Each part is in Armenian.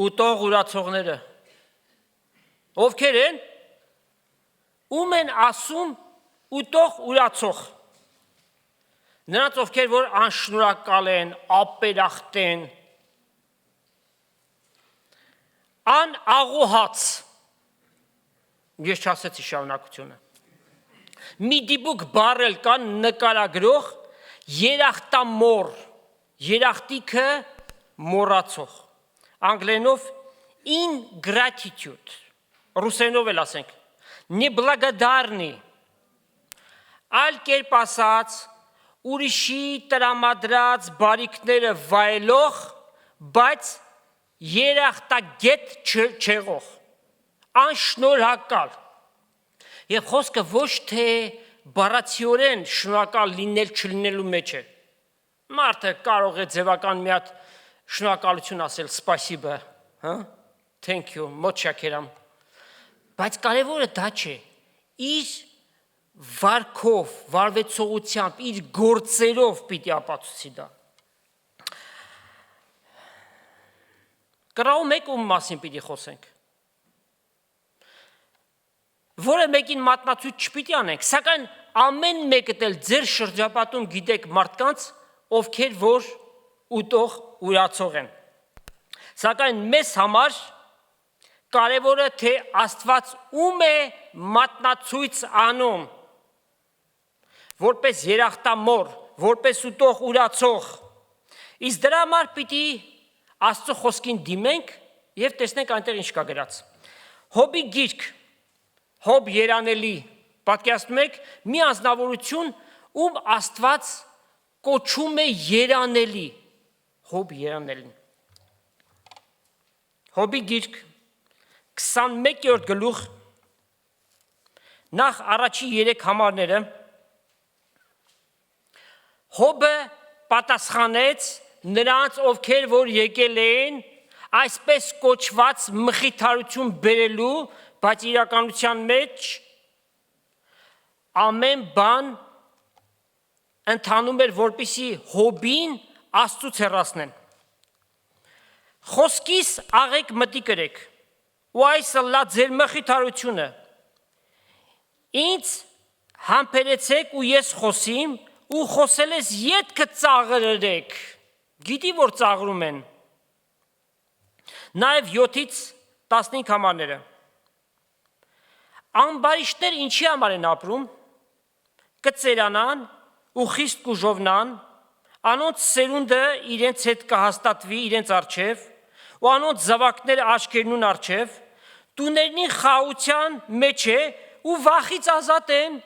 Ուտող ուրացողները ովքեր են ում են ասում ուտող ուրացող նրանց ովքեր որ անշնորհակալ են ապերախտ են անաղոհաց ես չասեցի շարունակությունը մի դիպուկ բառել կան նկարագրող երախտամոռ երախտիքը մոռացող անգլերենով ingratitude ռուսերենով էլ ասենք նեբլագադարնի այլ կերպ ասած ուրիշի տրամադրած բարիքները վայելող բայց երախտագետ չեղող անշնորհակալ եւ խոսքը ոչ թե բառացիորեն շնորհակալ լինել չլինելու մեջ է մարդը կարող է ձևական մի հատ շնորհակալություն ասել սպասիբա հա thank you մոտ շաքերամ բայց կարևորը դա չէ իր վարքով, վարվեցողությամբ, իր գործերով պիտի ապացուցի դա։ Կրահում եք ում մասին պիտի խոսենք։ Որը մեկին մատնացույց չպիտի անենք, սակայն ամեն մեկը էլ ձեր շրջապատում գիտեք մարդկանց, ովքեր որ ուտող ուրացող են։ Սակայն մեզ համար կարևորը թե Աստված ում է մատնացույց անում, որպես երախտամոռ, որպես ուտող ուրացող։ Իսկ դրա համար պիտի Աստծո խոսքին դիմենք եւ տեսնենք այնտեղ ինչ կա գրած։ Հոբի գիրք, Հոբ երանելի, պատկերացնում եք մի անձնավորություն, ում Աստված կոչում է երանելի, Հոբ երանելին։ Հոբի գիրք 21-րդ գլուխ նախ առաջի 3 համարները Հոբը պատասխանեց նրանց, ովքեր որ եկել էին, այսպես կոչված մխիթարություն բերելու, բայց իրականության մեջ ամեն բան ընթանում էր, որպեսզի Հոբին Աստծուց հեռացնեն։ Խոսքիս աղեք մտի կրեք, ու այս լա ձեր մխիթարությունը։ Ինձ համբերեցեք ու ես խոսիմ, ու խոսել ես ետքը ծաղրեք, գիտի որ ծաղրում են։ Նաև 7-ից 15 համարները։ Ամբարիշտներ ինչի համար են ապրում, կծերանան ու խիստ կուժովնան, անոնց սերունդը իրենց հետ կհաստատվի իրենց առջև, ու անոնց զավակները աչքերնուն առջև, տուներնի խաղության մեջ է ու վախից ազատ են,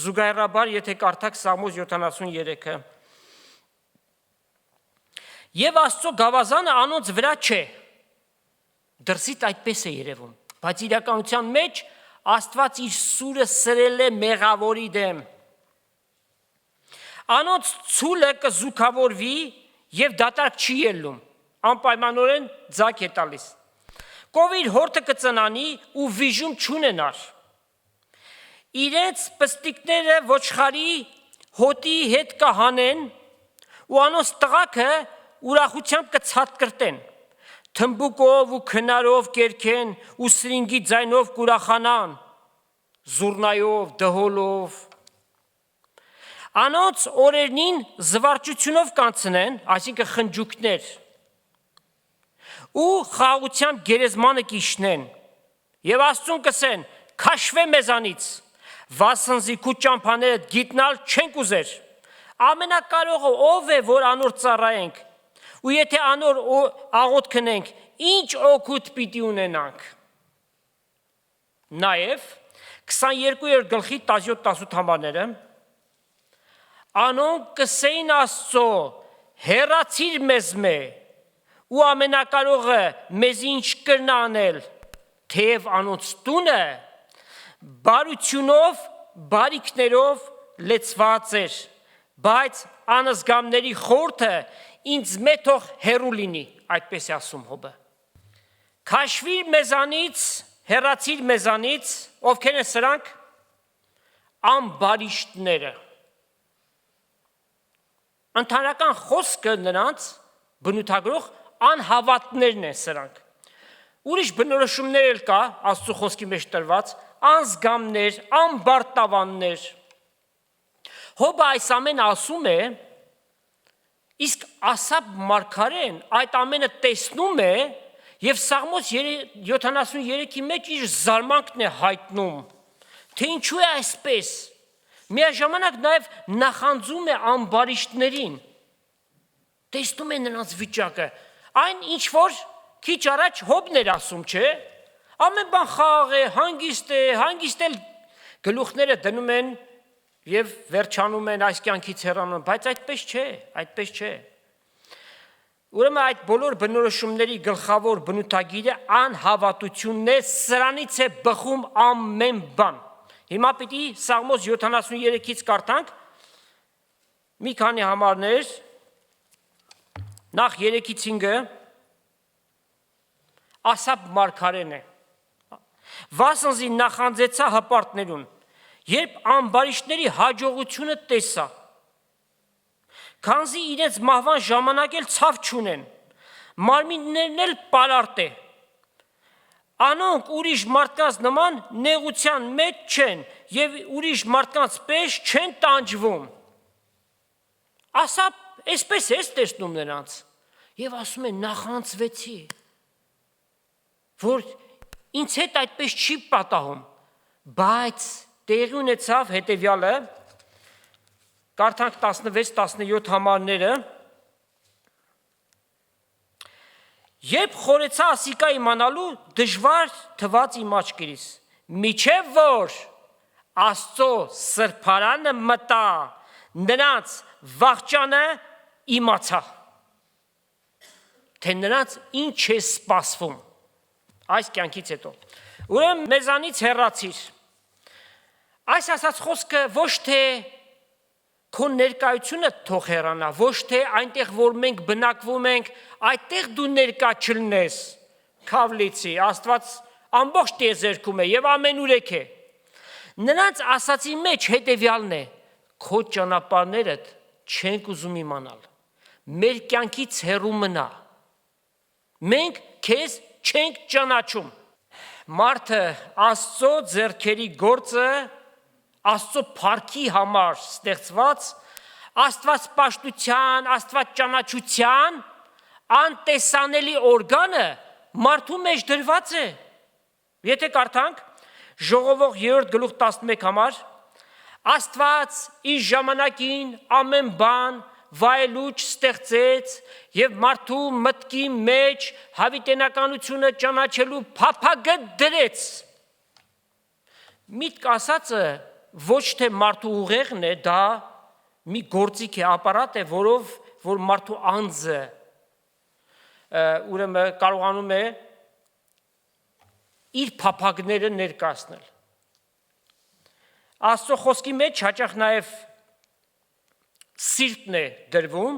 զուգահեռաբար եթե կարդաք Սաղմոս 73-ը։ Եվ Աստծո գավազանը անոնց վրա չէ, դրսից այդպես է երևում, բայց իրականության մեջ Աստված իր սուրը սրել է մեղավորի դեմ։ Անոնց ցուլը կզուգավորվի և դատարկ չի ելնում, անպայմանորեն ձագ է տալիս։ Կովիր հորթը կծնանի ու վիժում չունենար։ Իրենց պստիկները ոչխարի հոտի հետ կհանեն ու անոնց տղաքը ուրախությամբ կցատկրտեն, թմբուկով ու քնարով կերքեն ու սրինգի ձայնով կուրախանան, զուռնայով, դհոլով։ Անոնց օրերնին զվարճությունով կանցնեն, այսինքն խնջուկներ, ու խաղությամբ գերեզմանը կիշնեն, և Աստծուն կսեն, քաշվե մեզանից, վասնզի քու ճամփաները գիտնալ չենք ուզեր, ամենակարողը ով է, որ անոր ծառայենք, ու եթե անոր աղոտ քնենք, ինչ օգուտ պիտի ունենանք։ Նաև 22-րդ գլխի 17-18 համարները անոնք կսեին Աստծո, հեռացիր մեզ մե, ու ամենակարողը մեզ ինչ կրնա անել, թեև անոնց տունը բարությունով, բարիքներով լեցված էր, բայց անզգամների խորհուրդը ինձ մետող հեռու լինի, այդպես է ասում Հոբը։ Քաշվիր մեզանից, հեռացիր մեզանից, ովքեր են սրանք, ամբարիշտները։ Ընդհանրական խոսքը նրանց բնութագրող անհավատներն են սրանք։ Ուրիշ բնորոշումներ էլ կա Աստծո խոսքի մեջ տրված, անզգամներ, ամբարտավաններ։ Հոբը այս ամենը ասում է, իսկ Ասապ մարգարեն այդ ամենը տեսնում է և Սաղմոս 73-ի մեջ իր զարմանքն է հայտնում, թե ինչու է այսպես, միաժամանակ նաև նախանձում է ամբարիշտներին, տեսնում է նրանց վիճակը, այն ինչ որ քիչ առաջ Հոբն էր ասում, չէ, ամեն բան խաղաղ է, հանգիստ էլ գլուխները դնում են և վերջանում են այս կյանքից հեռանում, բայց այդպես չէ։ Ուրեմն այդ բոլոր բնորոշումների գլխավոր բնութագիրը անհավատությունն է, սրանից է բխում ամեն բան։ Հիմա պիտի Սաղմոս 73-ից կարդանք մի քանի համարներ, նախ 3-ից 5-ը Ասապ մարգարեն է, վասնզի նախանձեցա հպարտներուն երբ ամբարիշտների հաջողությունը տեսա, քանզի իրենց մահվան ժամանակ էլ ցավ չունեն, մարմիններն էլ պարարտ է, անոնք ուրիշ մարդկանց նման նեղության մեջ չեն և ուրիշ մարդկանց պես չեն տանջվում, ասա այսպես ես տեսնում նրանց և ասում են նախանձվեցի, որ ինձ հետ այդպես չի պատահում, բայց տեղի ունեցավ հետևյալը, կարդանք 16-17 համարները, երբ խորեցա Ասիկա իմանալու դժվար թված իմ աչքերիս, միջև որ Աստծո սրբարանը մտա, նրանց վախճանը իմացա, թե նրանց ինչ է սպասվում, այս կյանքից հետո, ուրեմն մեզանից հեռացիր, այս ասած խոսքը ոչ թե քո ներկայությունը թող հեռանա, ոչ թե այնտեղ, որ մենք բնակվում ենք, այդտեղ դու ներկա չլնես, քավլիցի, Աստված ամբողջ տիեզերքում է և ամենուրեք է, նրանց ասացի մեջ հետևյալն է, քո ճանապարհներդ չենք ուզում իմանալ, մեր կյանքից հեռու մնա, մենք քեզ չենք ճանաչում, մարդը Աստծո ձեռքերի գործը, Աստծո փառքի համար ստեղծված, Աստված պաշտության, Աստված ճանաչության անտեսանելի օրգանը մարդու մեջ դրված է, եթե կարդանք Ժողովող 3:11 համար, Աստված իր ժամանակին ամեն բան վայելուչ ստեղծեց և մարդու մտքի մեջ հավիտենականությունը ճանաչելու փափագը դրեց, միտք ասածը ոչ թե մարդու ուղեղն է, դա մի գործիք է, ապարատ է, որով որ մարդու անձը ուրեմն կարողանում է իր փափագները ներկայացնել, Աստծո խոսքի մեջ հաճախ նաև սիրտն է դրվում,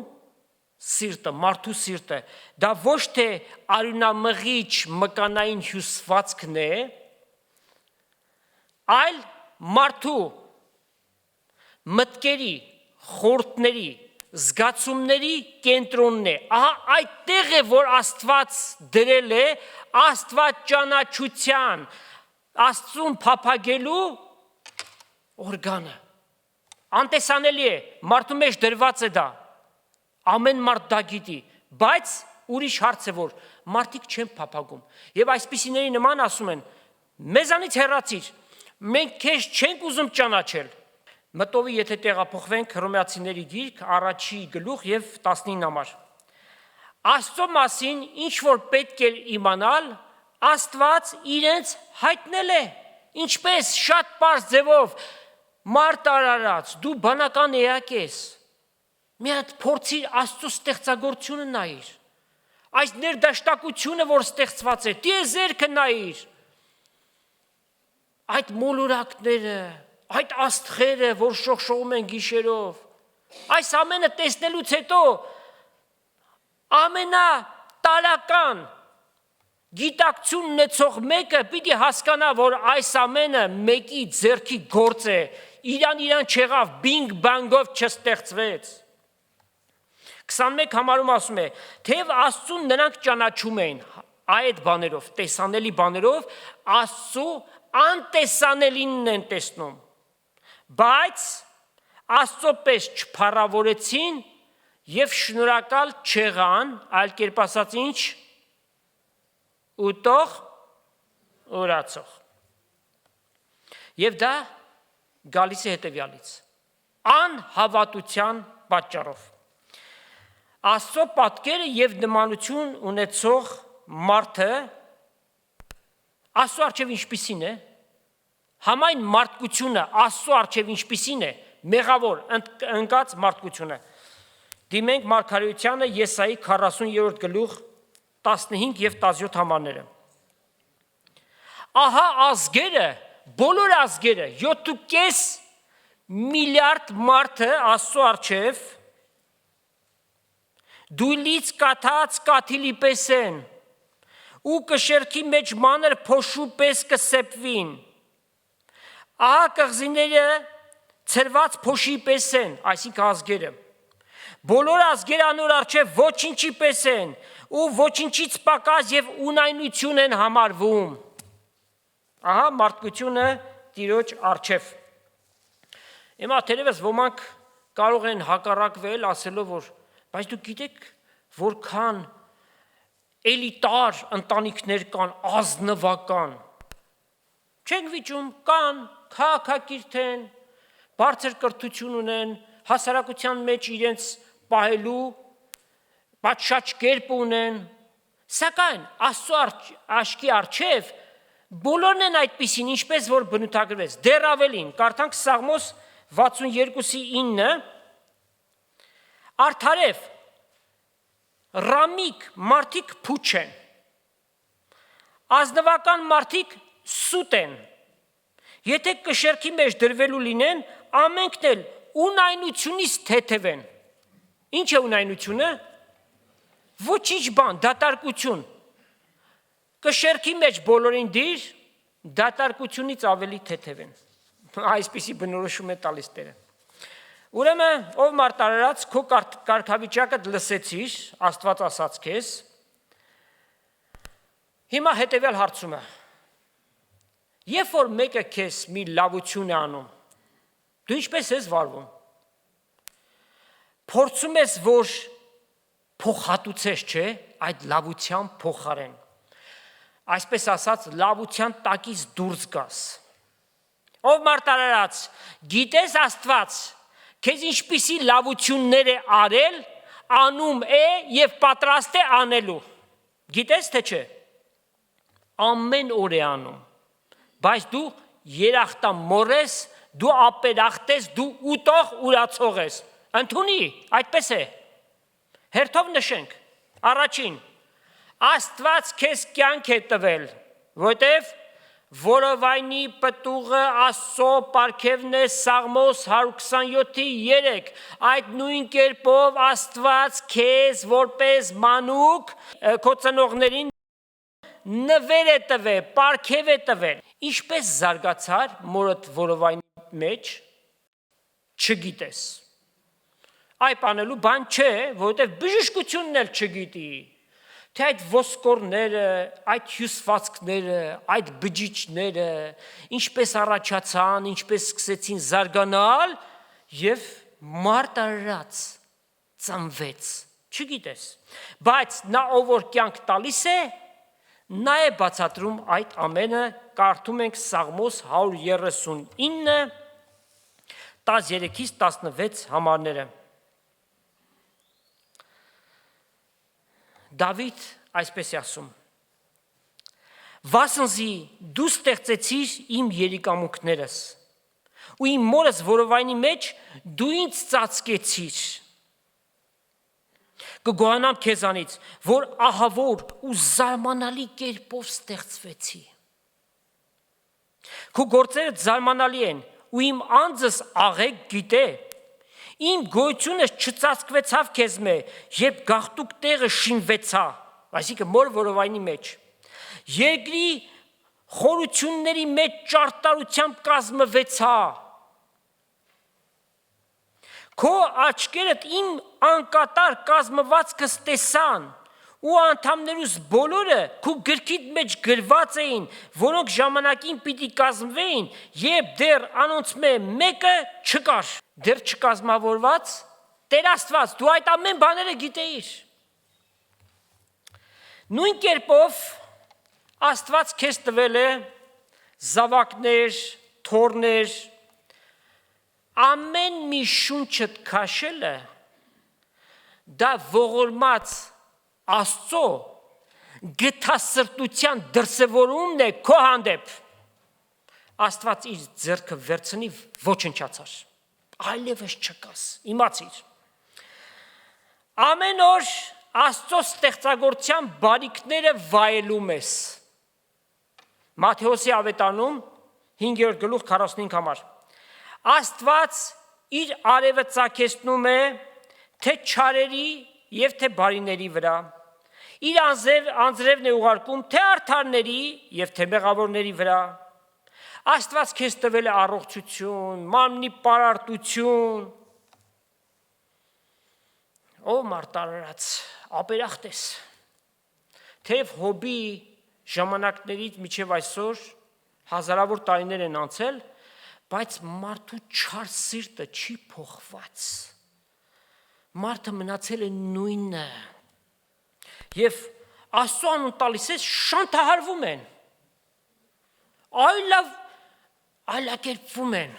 սիրտը, մարդու սիրտը, դա ոչ թե արյունամղիչ մկանային հյուսվածքն է, այլ մարդու մտքերի, խորհուրդների, զգացումների կենտրոնն է, ահա այդտեղ է, որ Աստված դրել է Աստված ճանաչության, Աստծուն փափագելու օրգանը, անտեսանելի է, մարդու մեջ դրված է դա, ամեն մարդ դա գիտի, բայց ուրիշ հարց է, որ մարդիկ չեն փափագում, և այսպիսիների նման ասում են, մեզանից հեռացիր, մենք քեզ չենք ուզում ճանաչել, մտովի եթե տեղափոխվենք Հռոմեացիների գիրք, 1 գլուխ և 19 համար, Աստծո մասին ինչ որ պետք է իմանալ, Աստված իրենց հայտնել է, ինչպես շատ պարզ ձևով, մարդ արարած, դու բանական էակ ես, մի հատ փորձիր Աստծո ստեղծագործությունը նայիր, այս ներդաշտակությունը, որ ստեղծված է, տիեզերքը նայիր, այդ մոլորակները, այդ աստղերը, որ շողշողում են գիշերով, այս ամենը տեսնելուց հետո ամենատարական գիտակցություն ունեցող մեկը պիտի հասկանա, որ այս ամենը մեկի ձեռքի գործ է, իրան չեղավ, բինգ բանգով չստեղծվեց։ 21 համարում ասում է, թեև Աստծուն նրանք ճանաչում էին այդ բաներով, տեսանելի բաներով, Աստծու անտեսանելինն են տեսնում, բայց Աստծո պես չփառավորեցին և շնորհակալ չեղան, այլ կերպ ասած ինչ, ուտող, ուրացող։ Եվ դա գալիս է հետևյալից, անհավատության պատճառով։ Աստծո պատկերը և նմանություն ունեցող մարդը Աստծո առջև ինչպիսին է, համայն մարդկությունը Աստծո առջև ինչպիսին է, մեղավոր ընկած մարդկությունը։ Դիմենք Մարգարեությանը Եսայի 40-րդ գլուխ 15 և 17 համարները։ Ահա ազգերը, բոլոր ազգերը, 7.5 միլիարդ մարդը Աստծո առջև դույլից կաթած կաթիլի պես են, ու կշերքի մեջ մանր փոշու պես կսեպվին, ահա կղզիները ցրված փոշի պես են, այսինքն ազգերը։ Բոլոր ազգերը անոր առջև ոչինչի պես են ու ոչինչից պակաս եւ ունայնություն են համարվում։ Ահա մարդկությունը Տիրոջ առջև։ Հիմա թերևս ոմանք կարող են հակառակվել ասելով, որ բայց դուք գիտեք, որքան էլիտար ընտանիքներ կան, ազնվական։ Չենք վիճում, կան, քաղաքակիրթ են, բարձր կրթություն ունեն, հասարակության մեջ իրենց պահելու պատշաճ կերպ ունեն, սակայն Աստծո աչքի առջև բոլորն են այդպիսին, ինչպես որ բնութագրվեց, դեռ ավելին, կարդանք Սաղմոս 62:9, արդարև, ռամիկ մարդիկ փուչ են, ազնվական մարդիկ սուտ են, եթե կշեռքի մեջ դրվելու լինեն, ամենքն էլ ունայնությունից թեթև են։ Ինչ է ունայնությունը? Ոչինչ բան, դատարկություն։ Կշեռքի մեջ բոլորին դիր, դատարկությունից ավելի թեթև են։ Այսպիսի բնորոշում է տալիս Տերը։ Ուրեմն, ով մարտարարած, քո կարգավիճակը լսեցիր, Աստված ասաց քեզ, հիմա հետևյալ հարցումը. երբ որ մեկը քեզ մի լավություն է անում, դու ինչպես ես վարվում, փորձում ես, որ փոխհատուցես, չէ, այդ լավության փոխարեն, այսպես ասած, լավության տակից դուրս գաս, ով մարտարարած, գիտես Աստված, քեզ ինչպիսի լավություններ է արել, անում է և պատրաստ է անելու, գիտես թե չէ, ամեն օր է անում, բայց դու երախտամոռ ես, դու ապերախտ ես, դու ուտող ուրացող ես, ընդունի, այդպես է, հերթով նշենք, առաջին, Աստված քեզ կյանք է տվել, որտև որովայնի պտուղը Աստծո պարգևն է Սաղմոս 127:3, այդ նույն կերպով Աստված քեզ որպես մանուկ քո ծնողներին նվեր է տվել, պարգև է տվել, ինչպես զարգացար մորդ որովայնի մեջ, չգիտես, այ պանելու բան չէ, որովհետև բժշկությունն էլ չգիտի, թե այդ ոսկորները, այդ հյուսվածքները, այդ բջիջները, ինչպես առաջացան, ինչպես սկսեցին զարգանալ և մարտարարած ծնվեց, չգիտես, բայց նա ով որ կյանք տալիս է, նա է բացատրում այդ ամենը, կարդում ենք Սաղմոս 139, 13-ից 16 համարները։ Դավիթ այսպես է ասում. Վասնզի դու ստեղծեցիր իմ երիկամուկներս ու իմ մորս որովայնի մեջ դու ինձ ծածկեցիր։ Կգոհանամ քեզանից, որ ահավոր ու զարմանալի կերպով ստեղծվեցի։ Քո գործերը զարմանալի են ու իմ անձս աղեկ գիտե։ Իմ գոյությունը չծածկվեցավ քեզ մե, երբ գաղտուկ տեղը շինվեցա, այսինքն մոր որովայնի մեջ, երկրի խորությունների մեջ ճարտարությամբ կազմվեցա, քո աչքերդ իմ անկատար կազմվածքս տեսան, ու անդամներուս բոլորը քո գրքիդ մեջ գրված էին, որոնք ժամանակին պիտի կազմվեին, երբ դեռ անոնց մեկը չկար, դեռ չկազմավորված, Տեր Աստված, դու այդ ամեն բաները գիտեիր։ Նույն կերպով Աստված քեզ տվել է զավակներ, թոռներ, ամեն մի շունչդ քաշելը, դա ողորմած Աստծո գթասրտության դրսևորումն է քո հանդեպ, Աստված իր ձեռքը վերցնի ոչնչացար, այլևս չկաս, իմացիր։ Ամեն օր Աստծո ստեղծագործության բարիքները վայելում ես։ Մատթեոսի ավետարանում 5:45 համար։ Աստված իր արևը ծագեցնում է թե չարերի և թե բարիների վրա, իր անձրևն է ուղարկում թե արդարների և թե մեղավորների վրա, Աստված քեզ տվել է առողջություն, մարմնի պարարտություն։ Ով մարտարարած, ապերախտ ես։ Թեև հոբի ժամանակներից մինչև այսօր հազարավոր տարիներ են անցել, բայց մարդու չար սիրտը չի փոխված։ Մարդը մնացել է նույնը։ Եվ Աստծո անուն տալիս ես շանթահարվում են։ Այլակերպվում են։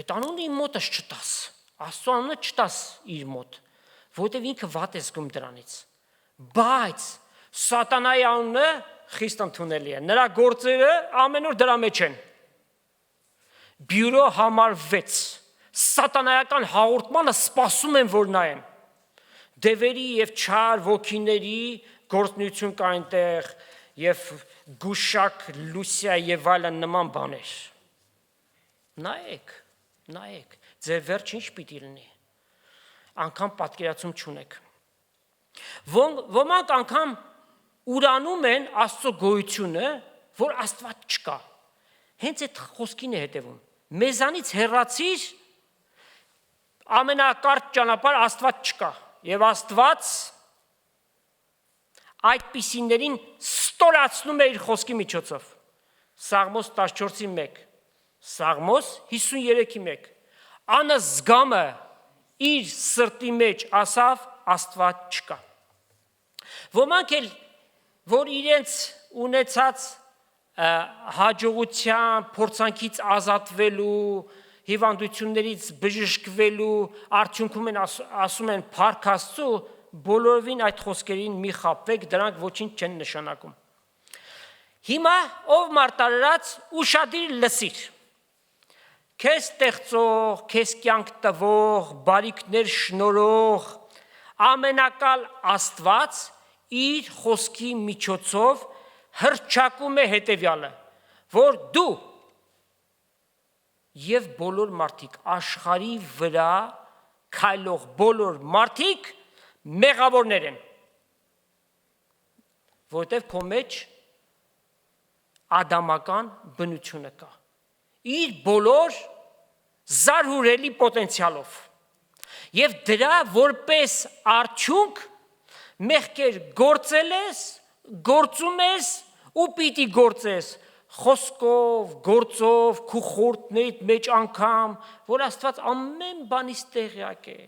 Այդ անունը իմ մոտս չտաս։ Աստծո անունը չտաս իր մոտ, որովհետև ինքը վատ է զգում դրանից։ Բայց Սատանայի անունը խիստ ընդունելի է։ Նրա գործերը ամեն օր դրա մեջ են։ Բյուրո համար 6 սատանայական հաղորդմանը սպասում են, որ նայեն։ Դևերի եւ չար ոգիների գործնություն կա այնտեղ եւ գուշակ, լուսիա եւ այլն նման բաներ։ Նայեք, ձեր վերջ ինչ պիտի լինի։ Անկամ պատկերացում չունեք։ Ոմանք անգամ ուրանում են Աստծո գոյությունը, որ Աստված չկա։ Հենց այդ խոսքին է հետևում։ Մեզանից հեռացիր, ամենակարճ ճանապարհ Աստված չկա։ Եվ Աստված այդպիսիներին ստորացնում է իր խոսքի միջոցով։ Սաղմոս 14:1, Սաղմոս 53:1։ Անզգամը իր սրտի մեջ ասավ Աստված չկա։ Ոմանք էլ, որ իրենց ունեցած հաջողության, փորձանքից ազատվելու, հիվանդություններից բժշկվելու արդյունքում են ասում են փառք Աստծո, բոլորովին այդ խոսքերին մի խաբվեք, դրանք ոչինչ չեն նշանակում։ Հիմա ով մարտարարած ուշադիր լսիր։ Քեզ ստեղծող, քեզ կյանք տվող, բարիքներ շնորհող ամենակալ Աստված իր խոսքի միջոցով հռչակում է հետևյալը, որ դու եւ բոլոր մարդիկ աշխարհի վրա քայլող բոլոր մարդիկ մեղավորներ են, որտեղ քո մեջ ադամական բնությունը կա, իր բոլոր զարհուրելի պոտենցիալով, եւ դրա որպես արդյունք մեղքեր գործել ես, գործում ես ու պիտի գործես խոսքով, գործով, քու խորտներիդ մեջ անգամ, որ Աստված ամեն բանից տեղյակ է։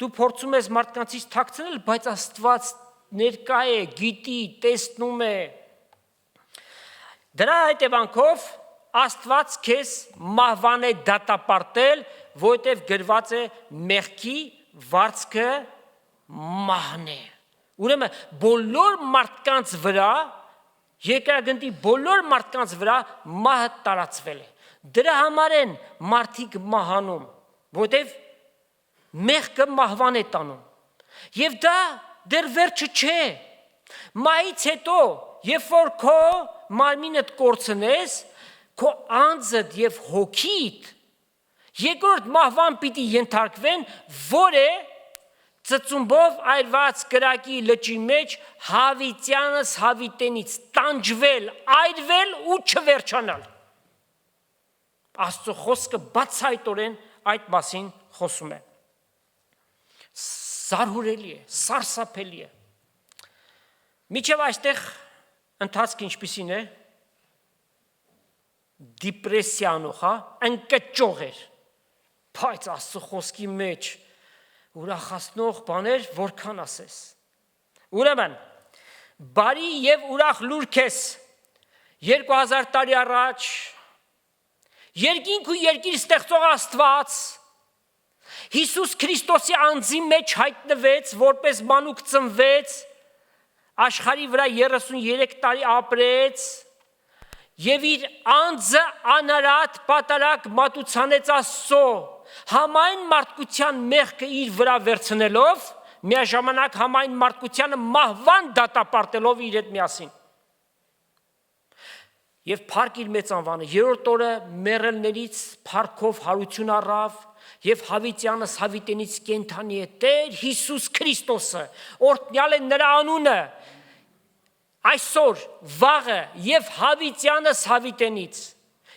Դու փորձում ես մարդկանցից թաքցնել, բայց Աստված ներկա է, գիտի, տեսնում է։ Դրա հետևանքով Աստված քեզ մահվան է դատապարտել, որովհետև գրված է մեղքի վարձքը մահն է։ Ուրեմն բոլոր մարդկանց վրա, երկրագնդի բոլոր մարդկանց վրա մահը տարածվել է։ Դրա համար են մարդիկ մահանում, որովհետև մեղքը մահվան է տանում։ Եվ դա դեռ վերջը չէ։ Մահից հետո, երբ որ քո մարմինդ կորցնես, քո անձդ եւ հոգիդ երկրորդ մահվան պիտի ենթարկվեն, որը ծծումբով այրված կրակի լճի մեջ հավիտյանս հավիտենից տանջվել, այրվել ու չվերջանալ։ Աստծո խոսքը բացայտորեն այդ մասին խոսում է։ Զարհուրելի է, սարսափելի է։ Միջև այստեղ ընթացքը ինչպիսին է, դիպրեսիանող, ընկճող էր, բայց Աստծո խոսքի մեջ ուրախացնող բաներ որքան ասես։ Ուրեմն, բարի եւ ուրախ լուրք ես 2000 տարի առաջ երկինք ու երկիր ստեղծող Աստված Հիսուս Քրիստոսի անձի մեջ հայտնվեց, որպես մանուկ ծնվեց, աշխարհի վրա 33 տարի ապրեց եւ իր անձը անարատ պատարակ մատուցանեց Աստծո, համայն մարդկության մեղքը իր վրա վերցնելով, միաժամանակ համայն մարդկությանը մահվան դատապարտելով իր հետ միասին։ Եվ փառք իր մեծ անվանը, երրորդ օրը մեռելներից փառքով հարություն առավ, եւ հավիտյանս հավիտենից կենթանի է Տեր Հիսուս Քրիստոսը, օրհնյալ է նրա անունը, այսօր, վաղը եւ հավիտյանս հավիտենից,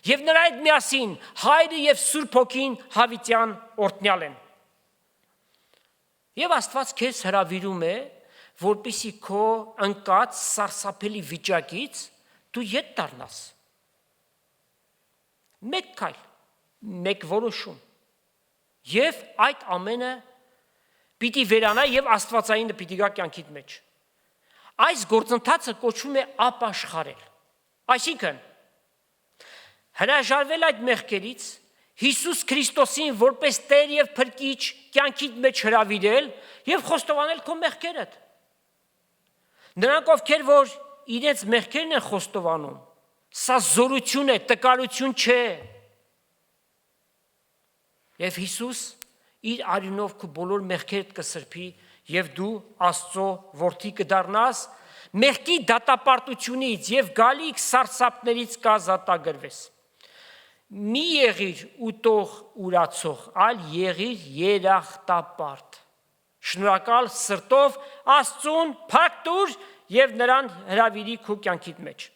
Եվ նրա հետ միասին Հայրը եւ Սուրբ Հոգին հավիտյան օրհնյալ են։ Եվ Աստված քեզ հրավիրում է, որպեսզի քո ընկած սարսափելի վիճակից դու ետ դառնաս։ Մեկ քայլ, մեկ որոշում։ Եվ այդ ամենը պիտի վերանա եւ աստվածային պիտի գա կյանքիդ մեջ։ Այս գործընթացը կոչվում է ապաշխարել։ Այսինքն հրաժարվել այդ մեղքերից, Հիսուս Քրիստոսին որպես Տեր եւ Փրկիչ կյանքիդ մեջ հրավիրել եւ խոստովանել քո մեղքերդ։ Նրանք ովքեր որ իրենց մեղքերն են խոստովանում, սա զորություն է, տկարություն չէ։ Եվ Հիսուս իր արյունով քո բոլոր մեղքերդ կսրբի եւ դու Աստծո որդի կդառնաս, մեղքի դատապարտությունից եւ գալիք սարսափներից կազատագրվես։ Մի եղիր ուտող ուրացող, այլ եղիր երախտապարտ։ Շնորհակալ սրտով Աստծուն փառք տուր եւ նրան հրավիրի քո կյանքիդ մեջ։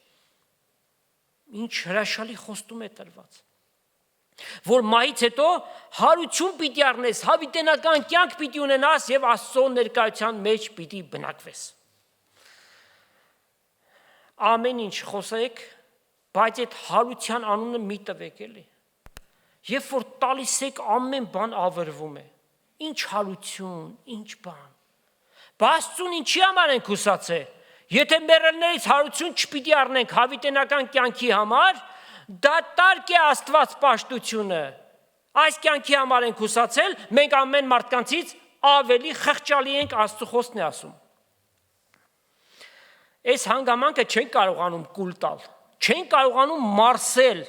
Ինչ հրաշալի խոստում է տրված։ Որ մահից հետո հարություն պիտի առնես, հավիտենական կյանք պիտի ունենաս եւ Աստծո ներկայության մեջ պիտի բնակվես։ Ամեն ինչ խոսեք, բայց այդ հարության անունը մի տվեք էլի։ Երբ որ տալիս եք ամեն բան ավերվում է։ Ինչ հարություն, ինչ բան։ Բաստուն ինչի համար ենք հուսացե։ Եթե մեռելներից հարություն չպիտի առնենք հավիտենական կյանքի համար, դա տարգ է Աստված պաշտությունը։ Այս կյանքի համար ենք հուսացել, մենք ամեն մարդկանցից ավելի խղճալի ենք, Աստծո խոսքն է ասում։ Այս հանգամանքը չեն կարողանում կուլ տալ, չեն կարողանում մարսել։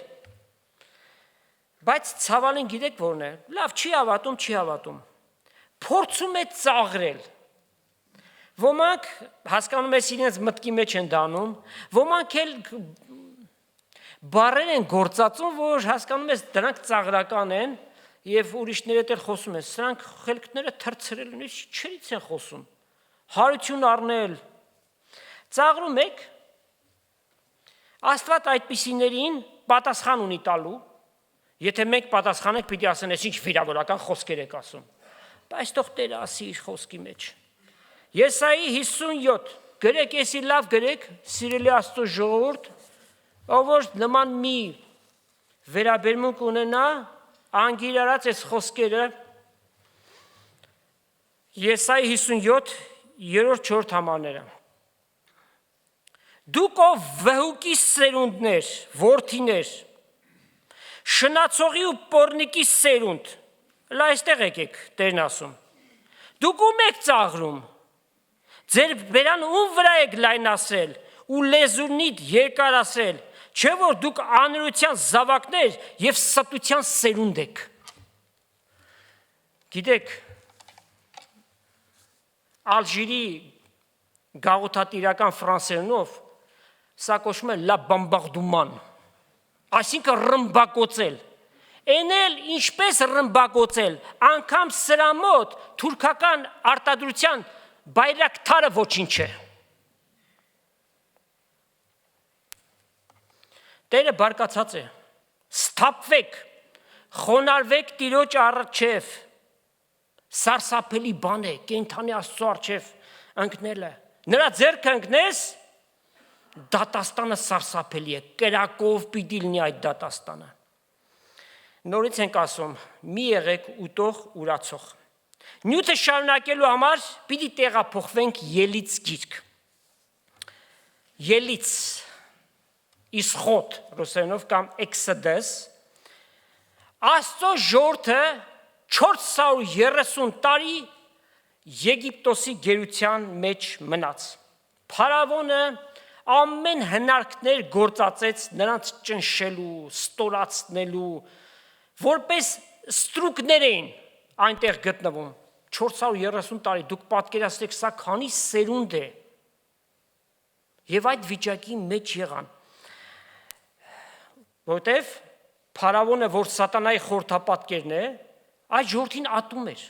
Բայց ցավալին գիտեք որն է։ Լավ, չի հավատում։ Փորձում է ծաղրել։ Ոմանք հասկանում ես իրենց մտքի մեջ են դանում, ոմանք էլ բառեր են գործածում, որ հասկանում ես դրանք ծաղրական են եւ ուրիշները դեռ խոսում են, սրանք խելքները թրցրել են, չերից են խոսում։ Հարություն առնել։ Ծաղրում եք։ Աստված այդպիսիներին պատասխան ունի տալու։ Եթե մենք պատասխանենք, պիտի ասեն, ես ինչ վիրավորական խոսքեր եք ասում։ Բայց թող Տերը ասի իր խոսքի մեջ։ Եսայի 57 գրեք, եսի լավ գրեք, սիրելի Աստծո ժողովուրդ, ով որ նման մի վերաբերմունք ունենա, անգիրարած այս խոսքերը, Եսայի 57 3-4 համարները։ Դուք ով վհուկի սերունդներ, որդիներ, շնացողի ու պոռնիկի սերունդ, լա այստեղ եկեք, Տերն ասում, դուք ում եք ծաղրում, ձեր բերան ում վրա եք լայնացրել ու լեզունիդ երկարացրել, չէ որ դուք անրության զավակներ եւ ստության սերունդ եք։ Գիտեք, Ալժիրի գաղութատիրական ֆրանսերենով սա կոչվում է լա բամբարդուման, այսինքն ռմբակոծել։ Էնել ինչպես ռմբակոծել, անգամ սրա մոտ թուրքական արտադրության բայրակթարը ոչինչ է։ Տերը բարկացած է, սթափվեք, խոնարհվեք Տիրոջ առջև, սարսափելի բան է, կենդանի Աստծո առջև ընկնելը։ Նրա ձեռքը ընկնես, դատաստանը սարսափելի է, կրակով պիտի լինի այդ դատաստանը։ Նորից ենք ասում, մի եղեք ուտող ուրացող։ Նյութը շարունակելու համար պիտի տեղափոխվենք Ելից գիրք։ Ելից, Իսխոդ, ռուսերենով կամ Exodus, Աստծո ժողովուրդը 430 տարի Եգիպտոսի գերության մեջ մնաց։ Փարավոնը ամեն հնարքներ գործածեց նրանց ճնշելու, ստորացնելու, որպես ստրուկներ էին այնտեղ գտնվում։ 430 տարի, դուք պատկերացրեք, սա քանի սերունդ է։ Եվ այդ վիճակի մեջ եղան։ Որտեվ Փարավոնը, որ սատանայի խորհրդապատկերն է, այդ ժողովրդին ատում էր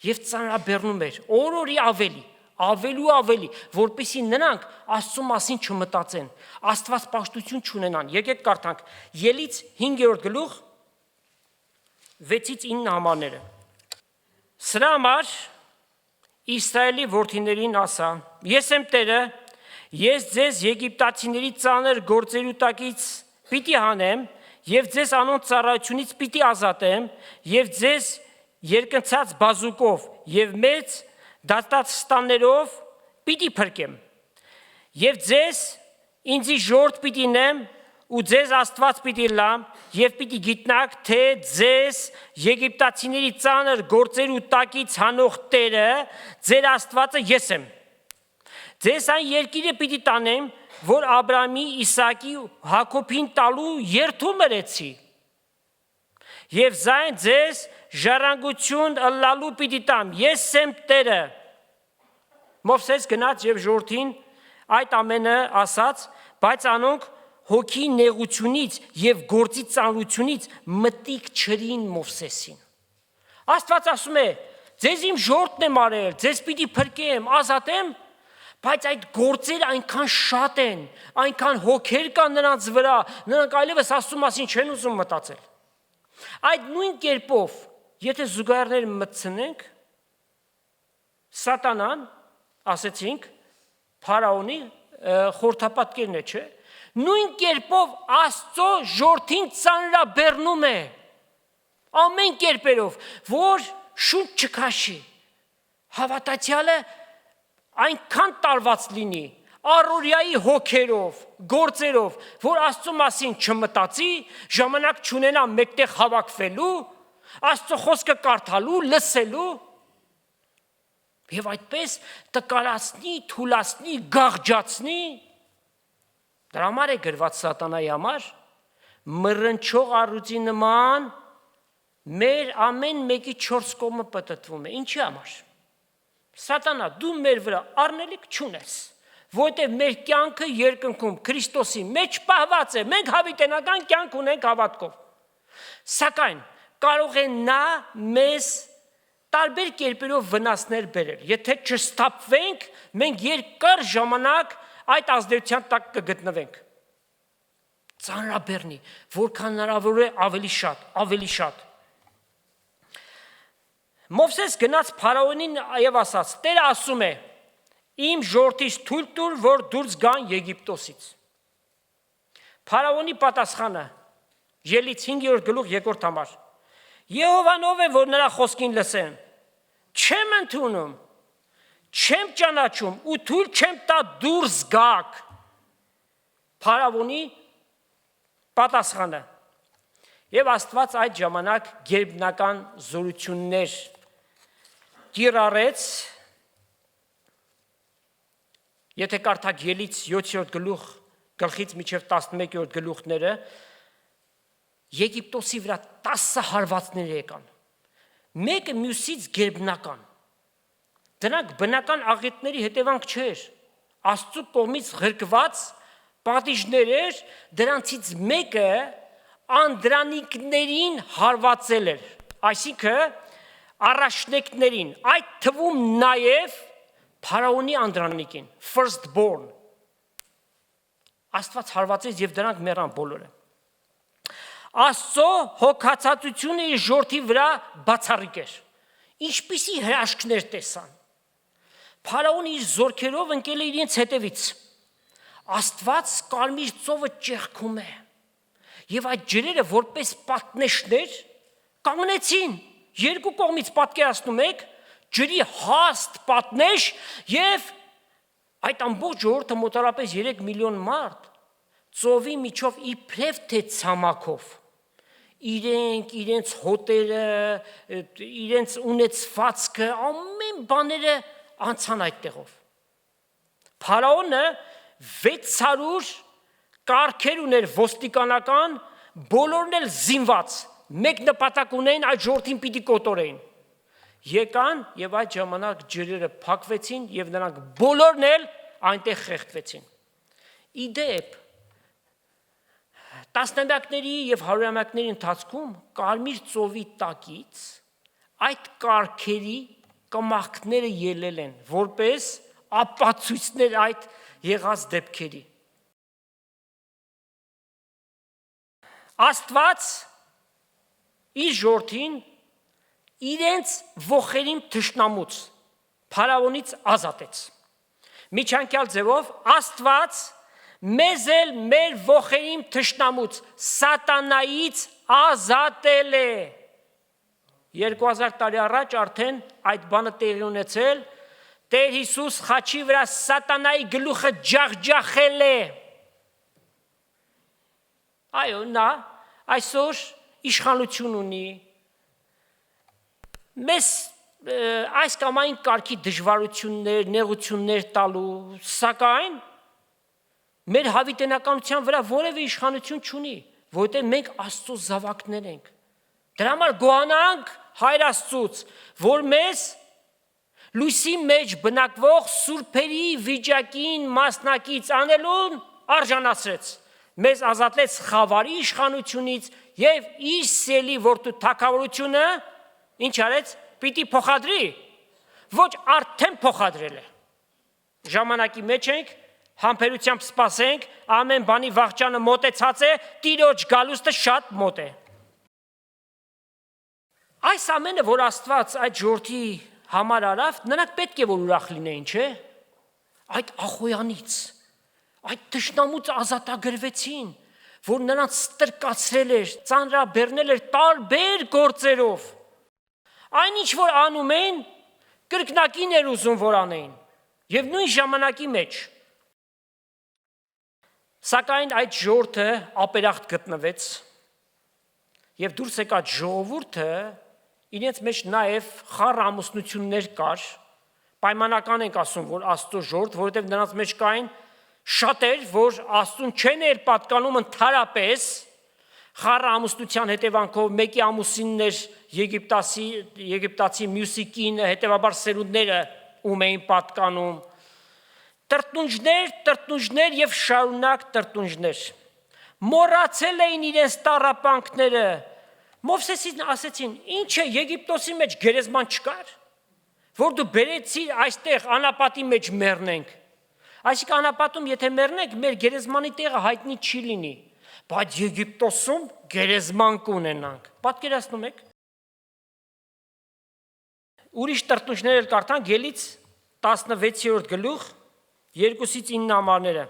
եւ ծանրաբեռնում էր, օրորի ավելի, ավելի ու ավելի, որպեսզի նրանք Աստծո մասին չմտածեն, աստվածպաշտություն չունենան։ Եկեք կարդանք Ելից 5-րդ գլուխ 6-ից 9 համարները։ Սրա համար Իսրայելի որդիներին ասա. Ես եմ Տերը, ես ձեզ Եգիպտացիների ծանր գործերու տակից պիտի հանեմ եւ ձեզ անոնց ծառայությունից պիտի ազատեմ եւ ձեզ երկնցած բազուկով եւ մեծ դատաստաններով պիտի փրկեմ եւ ձեզ ինձի ժորդ պիտի նեմ ու ձեզ Աստված պիտի լամ եւ պիտի գիտնաք թե ձեզ Եգիպտացիների ծանր գործերու տակից հանող Տերը ձեր Աստվածը ես եմ ձեզ այն երկիրը պիտի տանեմ որ Աբրահամի, Իսահակի, Հակոբին տալու երդում ըրեցի եւ զայն ձեզ ժառանգություն ըլլալու պիտի տամ ես եմ Տերը Մովսես գնաց եւ ժողովրդին այդ ամենը ասաց բայց անոնք հոգի նեղությունից եւ գործի ծանրությունից մտիկ չրին Մովսեսին Աստված ասում է ձեզ իմ ժողովրդն եմ արել ձեզ պիտի փրկեմ ազատեմ բայց այդ գործերը այնքան շատ են այնքան հոգեր կան նրանց վրա նրանք այլևս Աստծո մասին չեն ուզում մտածել այդ նույն կերպով եթե զուգահեռներ մտցնենք Սատանան ասեցինք Փարաոնի խորհրդապատկերն է չէ նույն կերպով Աստծո ժողովրդին ծանրաբեռնում է ամեն կերպերով որ շունչ չքաշի հավատացյալը այնքան տարված լինի առօրյայի հոգերով գործերով որ Աստծո մասին չմտածի ժամանակ չունենա մեկտեղ հավաքվելու Աստծո խոսքը կարդալու լսելու եւ այդպես տկարացնի թուլացնի գաղջացնի դրա համար է գրված Սատանայի համար մռնչող առյուծի նման մեր ամեն մեկի 4 կողմը պտտվում է ինչի համար Սատանա դու մեր վրա առնելիք չունես որտեղ մեր կյանքը երկնքում Քրիստոսի մեջ պահված է մենք հավիտենական կյանք ունենք հավատքով սակայն կարող է նա մեզ տարբեր կերպերով վնասներ բերել եթե չստապվենք մենք երկար ժամանակ այդ ազդեցության տակ կգտնվենք ծանրաբեռնի որքան հնարավոր է ավելի շատ Մովսես գնաց Փարաոնին եւ ասաց Տերը ասում է իմ ժողովրդից թույլ տուր որ դուրս գան Եգիպտոսից Փարաոնի պատասխանը Ելից 5-րդ գլուխ 2-րդ համար Եհովան ով է որ նրա խոսքին լսեն չեմ ընդունում չեմ ճանաչում ու թույլ չեմ տա դուրս գաք Փարավոնի պատասխանը եւ Աստված այդ ժամանակ գերբնական զորություններ կիրառեց եթե կարդաք Ելից 7-րդ գլուխ գլխից մինչև 11-րդ գլուխները Եգիպտոսի վրա 10 հարվածներ եկան մեկը մյուսից գերբնական դրանք բնական աղետների հետևանք չէր Աստծո կողմից ղրկված պատիժներ էր դրանցից մեկը անդրանիկներին հարվածել էր այսինքն առաջնեկներին այդ թվում նաև Փարաոնի անդրանիկին firstborn Աստված հարվածեց եւ դրանք մեռան բոլորը Աստծո հոգացածությունը իր ժողովրդի վրա բացառիկ էր ինչպիսի հրաշքներ տեսան Փարաոնը իր զորքերով ընկել է իրենց հետևից Աստված կարմիր ծովը ճեղքում է եւ այդ ջրերը որպես պատնեշներ կանգնեցին երկու կողմից պատկերացնում եք ջրի հաստ պատնեշ եւ այդ ամբողջ ժողովուրդը մոտարապես 3 միլիոն մարդ ծովի միջով իբրև թե ցամաքով իրենց հոտերը իրենց ունեցվածքը ամեն բաները անցան այդտեղով Փարաոնը 600 կառքեր ուներ ոստիկանական բոլորն էլ զինված մեկ նպատակ ունեին այդ ժողովրդին պիտի կոտորեին եկան եւ այդ ժամանակ ջրերը փակվեցին եւ նրանք բոլորն էլ այնտեղ խեղդվեցին իդեպ տասնամյակների եւ հարյուրամյակների ընթացքում կարմիր ծովի տակից այդ կառքերի կմախքները ելել են որպես ապացույցներ այդ եղած դեպքերի։ Աստված իր ժողովրդին իրենց ոխերիմ թշնամուց, փարավոնից ազատեց։ Միջանկյալ ձևով Աստված մեզ էլ մեր ոխերիմ թշնամուց, սատանայից ազատել է։ 2000 տարի առաջ արդեն այդ բանը տեղի ունեցել, Տեր Հիսուս խաչի վրա սատանայի գլուխը ջախջախել է։ Այո, նա այսօր իշխանություն ունի, մեզ այս կամ այն կարգի դժվարություններ, նեղություններ տալու, սակայն մեր հավիտենականության վրա որևէ իշխանություն չունի, որովհետև մենք Աստծո զավակներ ենք։ Դրա համար գոհանանք Հայր Աստծուց, որ մեզ լույսի մեջ բնակվող սուրբերի վիճակին մասնակից անելուն արժանացրեց, մեզ ազատեց խավարի իշխանությունից եւ իր սելի որդու թագավորությունը ինչ արեց, պիտի փոխադրի, ոչ արդեն փոխադրել է։ Ժամանակի մեջ ենք, համբերությամբ սպասենք, ամեն բանի վաղճանը մոտեցած է, Տիրոջ գալուստը շատ մոտ է։ Այս ամենը, որ Աստված այդ ժողովրդի համար արավ, նրանք պետք է որ ուրախ լինեին, չէ՞։ Այդ ախոյանից, այդ թշնամուց ազատագրվեցին, որ նրանց ստրկացրել էր, ծանրաբեռնել էր տարբեր գործերով։ Այնինչ որ անում էին, կրկնակին էր ուզում որ անեին, եւ նույն ժամանակի մեջ։ Սակայն այդ ժողովուրդը ապերախտ գտնվեց, եւ դուրս եկած ժողովուրդը իրենց մեջ նաեւ խառը ամուսնություններ կար, պայմանական ենք ասում, որ Աստծո ժողովուրդ, որովհետեւ նրանց մեջ կային շատեր, որ Աստծուն չեն էր պատկանում ընդհանրապես, խառը ամուսնության հետևանքով մեկի ամուսինն էր Եգիպտացի մյուսի կինը, հետևաբար սերունդները ում էին պատկանում, տրտունջներ եւ շարունակ տրտունջներ, մոռացել էին իրենց տառապանքները, Մովսեսին ասեցին, ինչ է Եգիպտոսի մեջ գերեզման չկար, որ դու բերեցիր այստեղ անապատի մեջ մեռնենք, այսինքն անապատում եթե մեռնենք, մեր գերեզմանի տեղը հայտնի չի լինի, բայց Եգիպտոսում գերեզման կունենանք, պատկերացնում եք։ Ուրիշ տրտունջներ էլ կարդանք Ելից 16-րդ գլուխ 2-ից 9 համարները։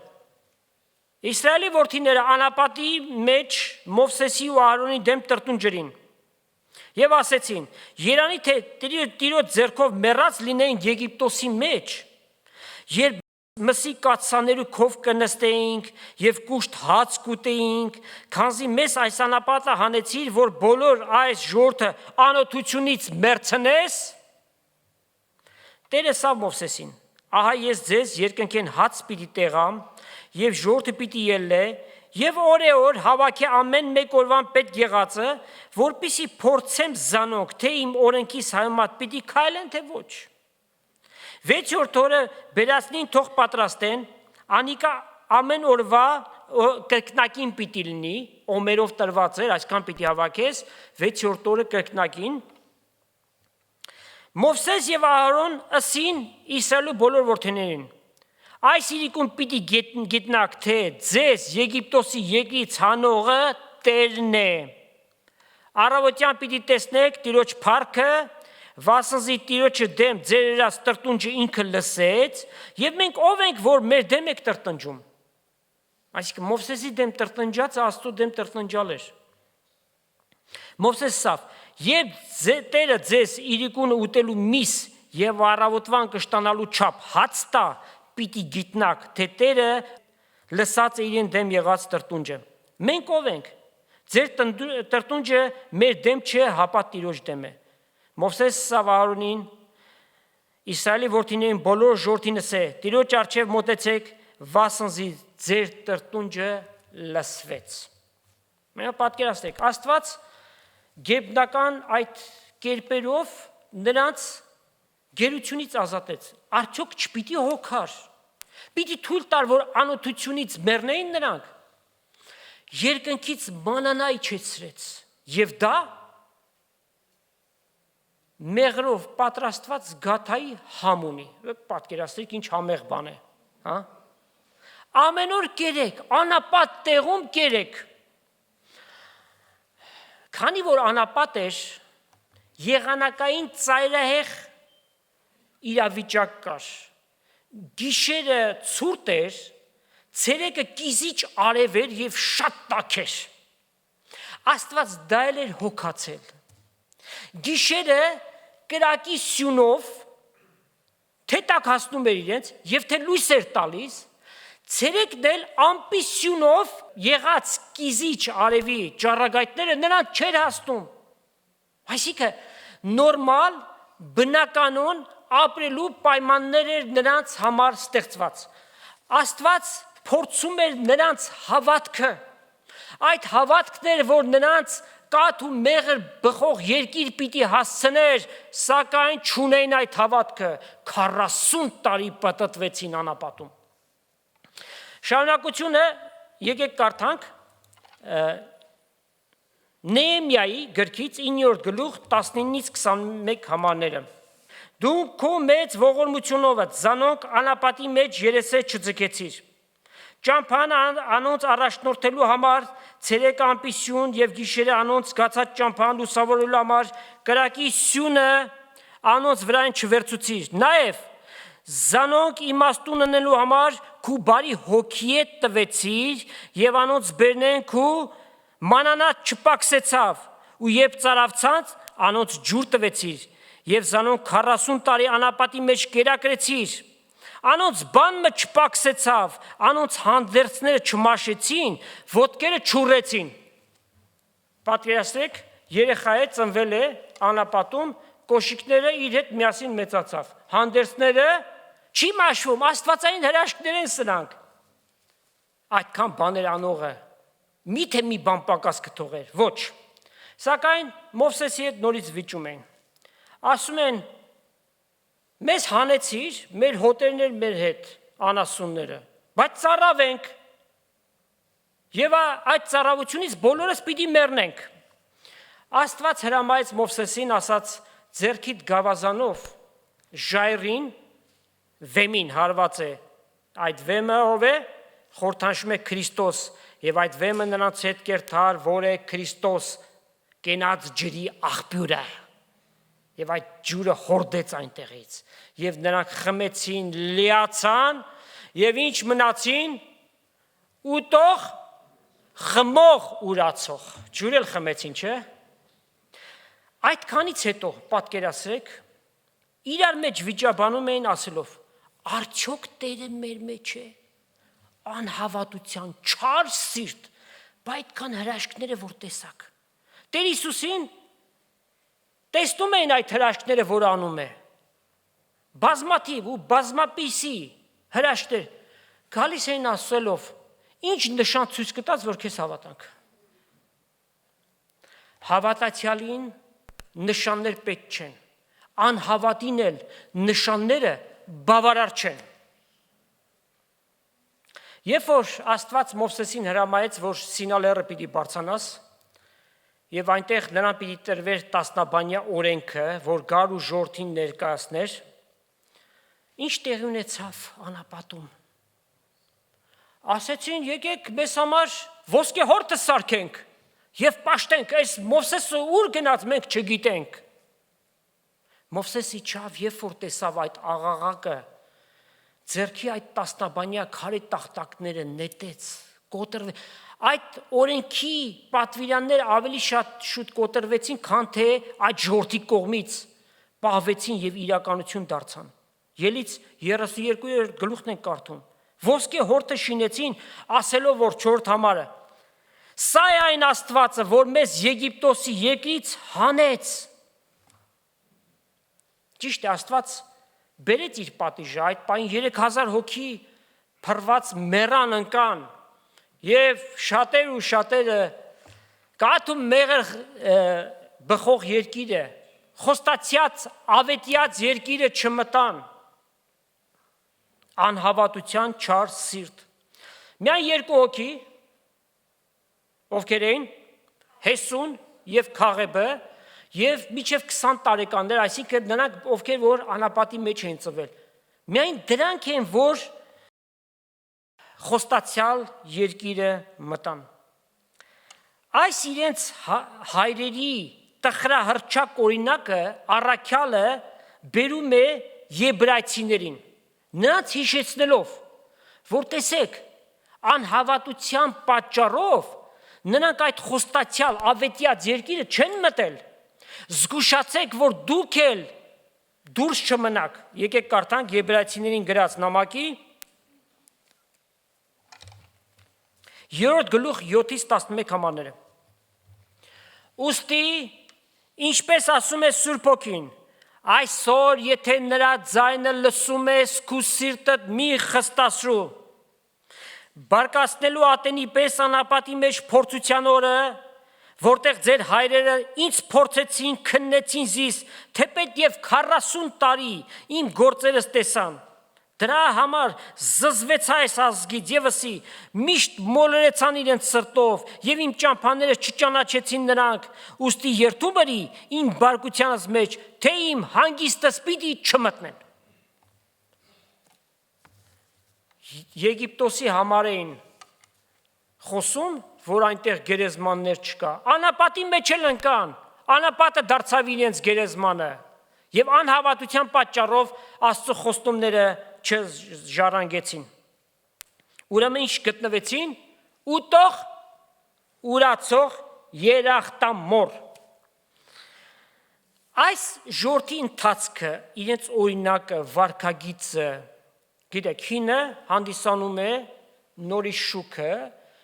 Իսրայելի որդիները անապատի մեջ Մովսեսի ու Ահարոնի դեմ տրտունջրին եւ ասեցին. Երանի թե Տիրոջ ձեռքով մեռած լինեին Եգիպտոսի մեջ, երբ մսի կաթսաներու քով կնստեինք եւ կուշտ հաց կուտեինք, քանզի մեզ այս անապատը հանեցիր, որ բոլոր այս ժողովուրդը անօթությունից մեռցնես։ Տերը ասավ Մովսեսին. Ահա ես ձեզ երկնքեն հաց պիտի տեղամ եւ ժողովուրդը պիտի ելլե եւ օրեօր հավաքի ամեն մեկ օրվան պետք եղածը, որպիսի փորձեմ զանոնք, թե իմ օրենքիս համեմատ պիտի քայլեն, թե ոչ։ 6-րդ օրը բերածնին թող պատրաստեն, անիկա ամեն օրվա կրկնակին պիտի լինի, օմերով տրված էր, այսքան պիտի հավաքես, 6-րդ օրը կրկնակին։ Մովսես եւ Ահարոն ըսին Իսրայելի բոլոր որդիներին. Այս իրիկուն պիտի գիտնաք, թե ձեզ Եգիպտոսի երկրից հանողը Տերն է։ Առավոտյան պիտի տեսնեք Տիրոջ փառքը, վասնզի Տիրոջը դեմ ձեր երաս տրտունջը ինքը լսեց, եւ մենք ով ենք, որ մեր դեմ եք տրտնջում։ Այսինքն Մովսեսի դեմ տրտնջածը Աստծո դեմ տրտնջալ էր։ Մովսես ասավ. Երբ Տերը ձեզ իրիկունը ուտելու միս եւ առավոտվան կշտանալու չափ հաց տա, պիտի գիտնաք, թե Տերը լսած է իրեն դեմ եղած տրտունջը։ Մենք ով ենք։ Ձեր տրտունջը մեր դեմ չէ, հապա Տիրոջ դեմ է։ Մովսես ասավ Ահարոնին, Իսրայելի որդիներին բոլոր ժողովրդին ասե. Տիրոջ առջև մոտեցեք, վասնզի ձեր տրտունջը լսվեց։ Մենք պատկերացրեք, Աստված գեբնական այդ կերպերով նրանց գերությունից ազատեց։ Արդյոք չպիտի հոգար։ Պիտի թույլ տար, որ անօթությունից մեռնեին նրանք։ Երկնքից մանանա իջեցրեց։ Եվ դա մեղրով պատրաստված գաթայի համ ունի։ Պատկերացրեք ինչ համեղ բան է, հա։ Ամեն օր կերեք, անապատ տեղում կերեք։ Քանի որ անապատ էր, եղանակային ծայրահեղ իրավիճակ կար։ Գիշերը ցուրտ էր, ցերեկը կիզիչ արև էր եւ շատ տաք էր։ Աստված դա էր հոգացել։ Գիշերը կրակի սյունով թե տակ հասնում էր իրենց եւ թե լույս էր տալիս, ցերեկն էլ ամպի սյունով եղած կիզիչ արևի ճառագայթները նրան չէր հասնում։ Այսինքն նորմալ բնականon ապրելու պայմաններ էր նրանց համար ստեղծված։ Աստված փորձում էր նրանց հավատքը։ Այդ հավատքն էր, որ նրանց կաթ ու մեղր բխող երկիր պիտի հասցներ, սակայն չունեին այդ հավատքը, 40 տարի պտտվեցին անապատում։ Շարունակությունը եկեք կարդանք Նեեմիայի գրքից 9-րդ գլուխ 19-ից 21 համարները։ Դու քո մեծ ողորմությունով զանոնք անապատի մեջ երեսը չձգեցիր։ Ճամփան անոնց առաջնորդելու համար ցերեկ ամպի սյուն եւ գիշերը անոնց գացած ճամփան լուսավորելու համար կրակի սյունը անոնց վրան չվերցուցիր։ Նաեւ զանոնք իմաստուն ունենալու համար քու բարի հոգի տվեցիր եւ անոնց բերնեն քու մանանատ չպակսեցավ ու երբ ծարավցած անոնց ջուր տվեցիր եւ զանոնք 40 տարի անապատի մեջ կերակրեցիր։ Անոնց բանը չպակսեցավ, անոնց հանդերձները չմաշեցին, ոտքերը չուռեցին։ Պատկերացրեք, երեխա է ծնվել է անապատում, կոշիկները իր հետ միասին մեծացավ։ Հանդերձները չի մաշվում, աստվածային հրաշքներ են սրանք։ Այդքան բաներ անողը միթե մի բան պակաս կթողեր, ոչ։ Սակայն Մովսեսի հետ նորից վիճում են։ Ասում են մեզ հանեցիր, մեր հոտերներ մեր հետ, անասունները, բայց ծառավենք եւ այդ ծառավությունից բոլորս պիտի մեռնենք։ Աստված հրամայեց Մովսեսին, ասաց ձեռքիդ գավազանով ժայռին վեմին հարված է, այդ վեմը ով է, խորհրդանշում է Քրիստոս եւ այդ վեմը նրանց հետ կերտար, որ է Քրիստոս, կենաց ջրի աղբյուրը։ Եվ այդ ջուրը հորդեց այնտեղից, եւ նրանք խմեցին, լիացան, եւ ինչ մնացին, ուտող, խմող, ուրացող, ջուր էլ խմեցին, չէ՞։ Այդքանից հետո պատկերացրեք, իրար մեջ վիճաբանում էին ասելով. արդյոք Տերը մեր մեջ է, անհավատության չար սիրտ, բայց այդքան հրաշքները որ տեսակ։ Տեր Հիսուսին տեսնում էին այդ հրաշքները, որ անում է։ Բազմաթիվ ու բազմապիսի հրաշքներ գալիս էին ասելով, ինչ նշան ցույց կտած, որ քեզ հավատանք։ Հավատացյալին նշաններ պետք չեն, անհավատին էլ նշանները բավարար չեն։ Երբ որ Աստված Մովսեսին հրամայեց, որ Սինա լեռը պիտի բարձրանաս, եւ այնտեղ նրան պիտի տրվեր տասնաբանյա օրենքը, որ գար ու ժողովրդին ներկայացներ, ինչ տեղի ունեցավ անապատում։ Ասեցին, եկեք մեզ համար ոսկե հորտը սարքենք եւ պաշտենք, այս Մովսեսը ուր գնաց մենք չգիտենք։ Մովսեսի չավ, երբ որ տեսավ այդ աղաղակը, ձեռքի այդ տասնաբանյա քարի տախտակները նետեց, կոտրվեց։ Այդ օրենքի պատվիրանները ավելի շուտ կոտրվեցին, քան թե այդ ժողովրդի կողմից պահվեցին եւ իրականություն դարձան։ Ելից 32 գլուխն են կարդում։ Ոսկե հորտը շինեցին, ասելով, որ 4 համարը։ Սա է այն Աստվածը, որ մեզ Եգիպտոսի երկրից հանեց։ Ճիշտ է, Աստված բերեց իր պատիժը, այդ պայն 3000 հոգի փռված մեռան ընկան, եւ շատեր ու շատերը կաթում մեղր բխող երկիրը, խոստացյաց ավետյաց երկիրը չմտան, անհավատության չար սիրտ։ Միայն 2 հոգի, ովքեր էին, Հեսուն եւ Քաղեբը, Եվ մինչև 20 տարեկաններ, այսինքն նրանք ովքեր որ անապատի մեջ են ծնվել, միայն դրանք են, որ խոստացյալ երկիրը մտան։ Այս իրենց հայրերի տխրահռչակ օրինակը առաքյալը բերում է եբրայցիներին, նրանց հիշեցնելով, որ տեսեք, անհավատության պատճառով նրանք այդ խոստացյալ ավետյաց երկիրը չեն մտել, զգուշացեք, որ դուք էլ դուրս չմնաք։ Եկեք կարդանք Եբրայեցիներին գրած նամակի 3-րդ գլուխ 7-ից 11 համարները։ Ուստի, ինչպես ասում է Սուրբ Հոգին, այսօր եթե նրա ձայնը լսում ես, քու սիրտդ մի խստացրու, բարկացնելու ատենի պես անապատի մեջ փորձության օրը, որտեղ ձեր հայրերը ինձ փորձեցին, քննեցին զիս, թեպետ եւ 40 տարի իմ գործերս տեսան։ Դրա համար զզվեցա այս ազգից եւսի, միշտ մոլորեցան իրենց սրտով եւ իմ ճամփաները չճանաչեցին նրանք, ուստի երթում ըրի իմ բարկությանս մեջ, թե իմ հանգիստս պիտի չմտնեն։ Եգիպտոսի համար էին խոսում, որ այնտեղ գերեզմաններ չկա, անապատի մեջ էլ ընկան, անապատը դարձավ իրենց գերեզմանը եւ անհավատության պատճառով Աստծո խոստումները չժառանգեցին։ Ուրեմն ինչ գտնվեցին, ուտող, ուրացող երախտամոր։ Այս ժողովրդի ընթացքը, իրենց օրինակը, վարքագիծը, գիտեք, հինը հանդիսանում է նորի շուքը,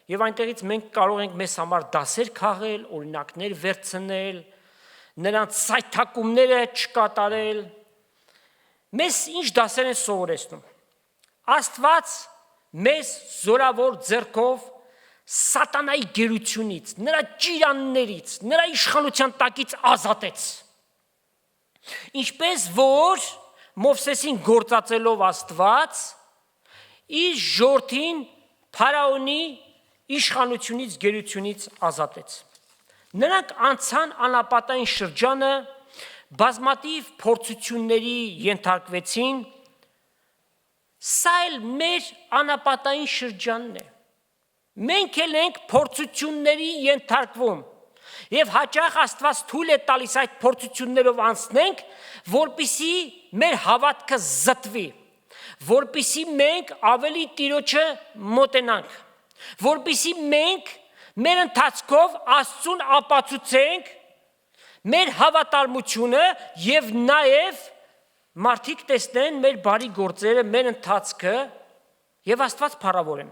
եւ այնտեղից մենք կարող ենք մեզ համար դասեր քաղել, օրինակներ վերցնել, նրանց սայթակումները չկատարել։ Մեզ ինչ դասեր են սովորեցնում։ Աստված մեզ զորավոր ձեռքով սատանայի գերությունից, նրա ճիրաններից, նրա իշխանության տակից ազատեց։ Ինչպես որ Մովսեսին գործածելով Աստված իր ժողովրդին Փարաոնի իշխանությունից, գերությունից ազատեց։ Նրանք անցան անապատային շրջանը, բազմաթիվ փորձությունների ենթարկվեցին, սա էլ մեր անապատային շրջանն է։ Մենք էլ ենք փորձությունների ենթարկվում, եւ հաճախ Աստված թույլ է տալիս այդ փորձություններով անցնենք, որպիսի մեր հավատքը զտվի, որպիսի մենք ավելի Տիրոջը մոտենանք, որպիսի մենք մեր ընթացքով Աստծուն ապացուցենք մեր հավատարմությունը եւ նաեւ մարդիկ տեսնեն մեր բարի գործերը, մեր ընթացքը եւ Աստված փառավորեն։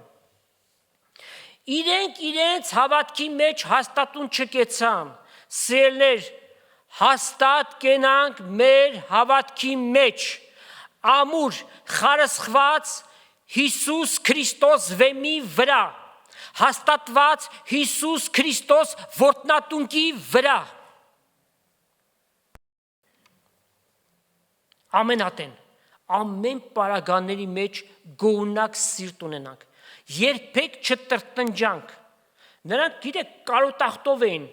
Իրենք իրենց հավատքի մեջ հաստատուն չկեցան, սիրելներ, հաստատ կենանք մեր հավատքի մեջ, ամուր խարսխված Հիսուս Քրիստոս վեմի վրա, հաստատված Հիսուս Քրիստոս որդնատունկի վրա։ Ամենատեն, ամեն պարագաների մեջ գոհունակ սիրտ ունենանք, երբեք չտրտնջանք, նրանք գիտեք կարոտախտով էին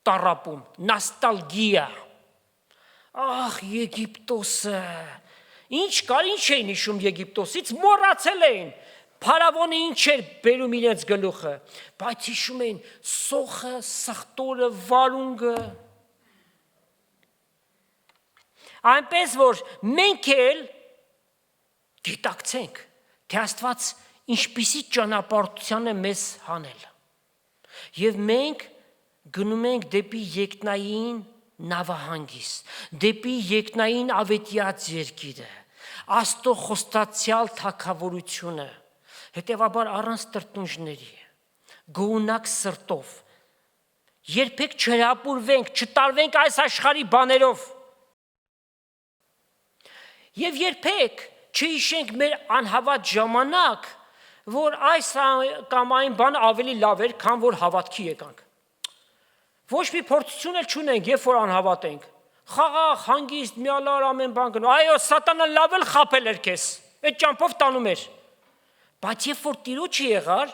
տառապում, նոստալգիա, ախ Եգիպտոսը, ինչ կար, ինչ էին հիշում Եգիպտոսից, մոռացել էին, Փարավոնը ինչ էր բերում իրենց գլուխը, բայց հիշում էին սոխը, սխտորը, վարունգը։ Այնպես որ մենք էլ գիտակցենք, թե Աստված ինչպիսի ճանապարհության է մեզ հանել։ Եվ մենք գնում ենք դեպի երկնային նավահանգիստ, դեպի երկնային ավետյաց երկիրը, Աստծո խոստացյալ թագավորությունը, հետևաբար առանց տրտնուժների, գոհունակ սրտով, երբեք չհրապուրվենք, չտարվենք այս աշխարհի բաներով։ Եվ երբեք չհիշենք մեր անհավատ ժամանակ, որ այս կամ այն բանը ավելի լավ էր, քան որ հավատքի եկանք։ Ոչ մի փորձություն էլ չունենք, երբ որ անհավատ ենք։ Խաղաղ, հանգիստ, միալար ամեն բան գնում։ Այո, սատանան լավ էլ խաբել էր քեզ, այդ ճամփով տանում էր։ Բայց երբ որ Տիրոջը եղար,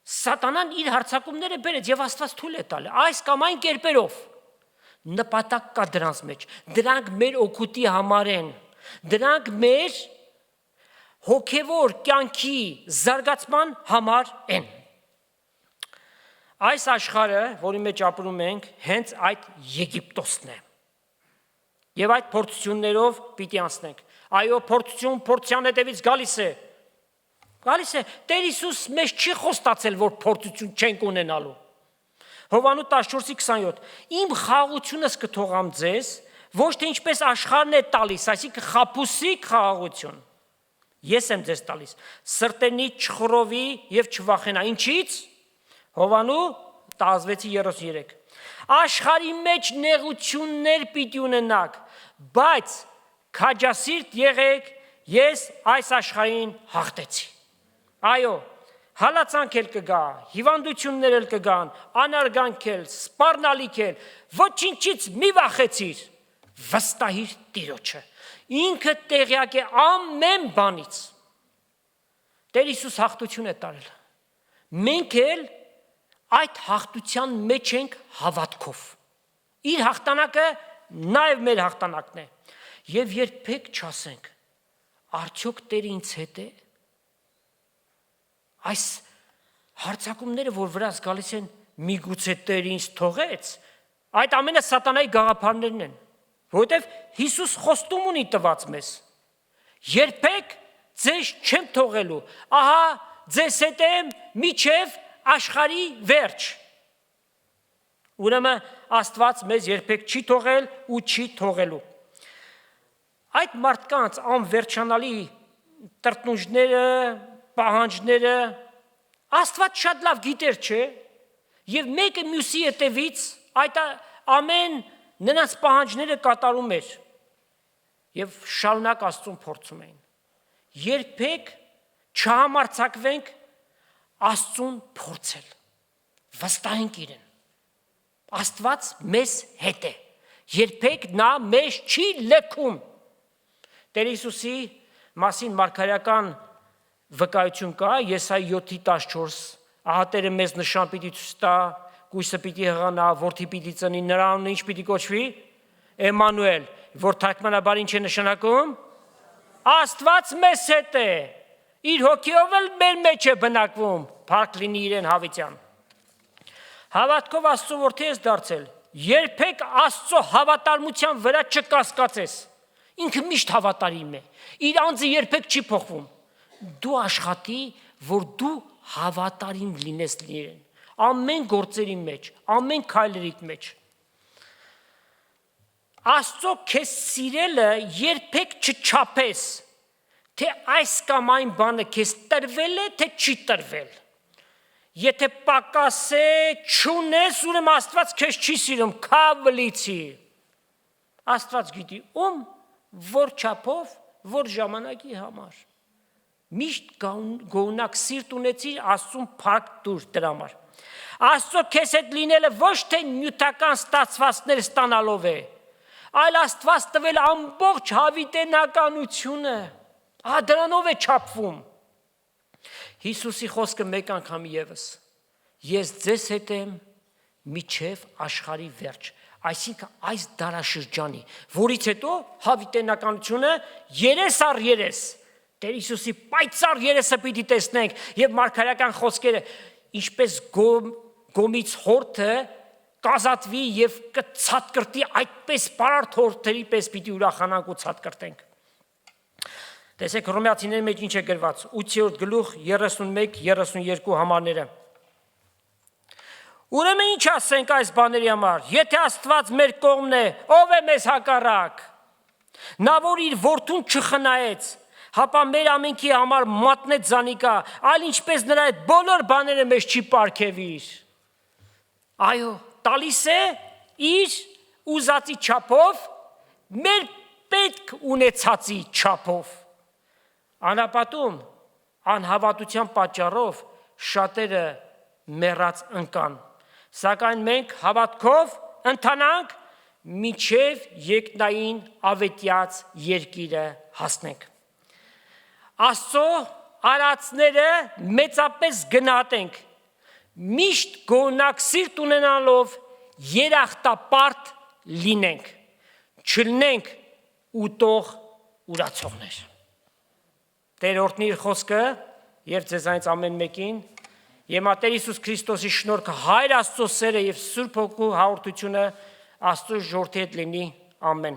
սատանան իր հարձակումները բերեց եւ Աստված թույլ է տալի այս կամ այն կերպերով։ նպատակ կա դրանց մեջ։ Դրանք մեր օգուտի համար են։ Դրանք մեր հոգևոր կյանքի զարգացման համար են։ Այս աշխարհը, որի մեջ ապրում ենք, հենց այդ Եգիպտոսն է։ Եվ այդ փորձություններով պիտի անցնենք։ Այո, փորձության հետևից գալիս է։ Գալիս է։ Տեր Հիսուս մեզ չի խոստացել, որ փորձություն չենք ունենալու։ Հովանու 14:27 Իմ խաղաղությունս կթողամ ձեզ, ոչ թե ինչպես աշխարհն է տալիս, այսինքն խաբուսիկ խաղաղություն։ Ես եմ ձեզ տալիս։ Սրտենից չխռովի եւ չվախենա։ Ինչից։ Հովանու 16:33 Աշխարհի մեջ նեղություններ պիտի ունենաք, բայց քաջասիրտ եղեք, ես այս աշխարհին հաղթեցի։ Այո, հալածանք էլ կգա, հիվանդություններ էլ կգան, անարգանք էլ, սպառնալիք էլ, ոչինչից մի վախեցիր, վստահիր Տիրոջը։ Ինքը տեղյակ է ամեն բանից։ Տեր Հիսուս հաղթություն է տարել։ Մենք էլ այդ հաղթության մեջ ենք հավատքով։ Իր հաղթանակը նաև մեր հաղթանակն է։ Եվ երբեք չասենք, արդյոք Տերը ինձ հետ է։ Այս հարցակումները, որ վրաս գալիս են, միգուցե Տերը ինձ թողեց, այդ ամենը սատանայի գաղափարներն են, որովհետև Հիսուս խոստում ունի տված մեզ։ Երբեք ձեզ չեմ թողելու, ահա ձեզ հետ եմ մինչև աշխարհի վերջ։ Ուրեմն Աստված մեզ երբեք չի թողել ու չի թողելու։ Այդ մարդկանց անվերջանալի տրտնուժները, պահանջները Աստված շատ լավ գիտեր, չէ՞։ Եվ մեկը մյուսի հետևից այդ ամեն նրանց պահանջները կատարում էր։ Եվ շարունակ Աստծուն փորձում էին։ Երբեք չհամարձակվենք Աստծուն փորձել։ Վստահենք իրեն։ Աստված մեզ հետ է։ Երբեք նա մեզ չի լքում։ Տեր Հիսուսի մասին մարգարեական վկայություն կա, Եսայի 7:14, ահա Տերը մեզ նշան պիտի ցույց տա, կույսը պիտի հղանա, որդի պիտի ծնի, նրա անունը ինչ պիտի կոչվի։ Էմանուել, որ թարգմանաբար ինչ է նշանակում։ Աստված մեզ հետ է։ Իր հոգիով էլ մեր մեջ է բնակվում, փառք լինի իրեն հավիտյան։ Հավատքով Աստծո որդի ես դարձել, երբեք Աստծո հավատարմության վրա չկասկածես։ Ինքը միշտ հավատարիմ է, իր անձը երբեք չի փոխվում։ Դու աշխատի, որ դու հավատարիմ լինես իրեն, ամեն գործերի մեջ, ամեն քայլերիդ մեջ։ Աստծո քեզ սիրելը երբեք չչափես, թե այս կամ այն բանը քեզ տրվել է, թե չի տրվել։ Եթե պակաս է, չունես, ուրեմն Աստված քեզ չի սիրում, քավլիցի։ Աստված գիտի ում, որ չափով, որ ժամանակի համար։ Միշտ գոհնակ սիրտ ունեցիր, Աստծուն փառք տուր դրա համար։ Աստծո քեզ հետ լինելը ոչ թե նյութական ստացվածքներ ստանալով է, այլ Աստված տվել ամբողջ հավիտենականությունը, դրանով է չափվում։ Հիսուսի խոսքը մեկ անգամ ևս, ես ձեզ հետ եմ մինչև աշխարհի վերջ, այսինքն այս դարաշրջանի, որից հետո հավիտենականությունը երես առ երես, Տեր Հիսուսի պայծառ երեսը պիտի տեսնենք եւ մարգարեական խոսքերը, ինչպես գոմից հորթը կազատվի եւ կցածկրտի, այդպես բարարդ հորթերի պես պիտի ուրախանանք ու ցածկրտենք։ Տեսեք Հռոմեացիների մեջ ինչ է գրված 8-րդ գլուխ 31-32 համարները։ Ուրեմն ինչ ասենք այս բաների համար, եթե Աստված մեր կողմն է, ով է մեզ հակառակ։ Նա որ իր որդուն չխնայեց, հապա մեր ամենքի համար մատնեց զանիկա, այլ ինչպես նրա այդ բոլոր բաները մեզ չի պարգևիր։ Այո, տալիս է իր ուզածի չափով, մեր պետք ունեցածի չափով։ Անապատում անհավատության պատճառով շատերը մեռած ընկան, սակայն մենք հավատքով ընթանանք մինչև երկնային ավետյաց երկիրը հասնենք։ Աստծո արածները մեծապես գնահատենք, միշտ գոհնակ սիրտ ունենալով երախտապարտ լինենք, չլինենք ուտող ուրացողներ։ Տեր օրհնի իր խոսքը եւ ձեզանից ամեն մեկին եւ Տեր Հիսուս Քրիստոսի շնորհքը, Հայր Աստծո սերը եւ Սուրբ Հոգու հաղորդությունը Աստծո ժողովրդի հետ լինի։ Ամեն։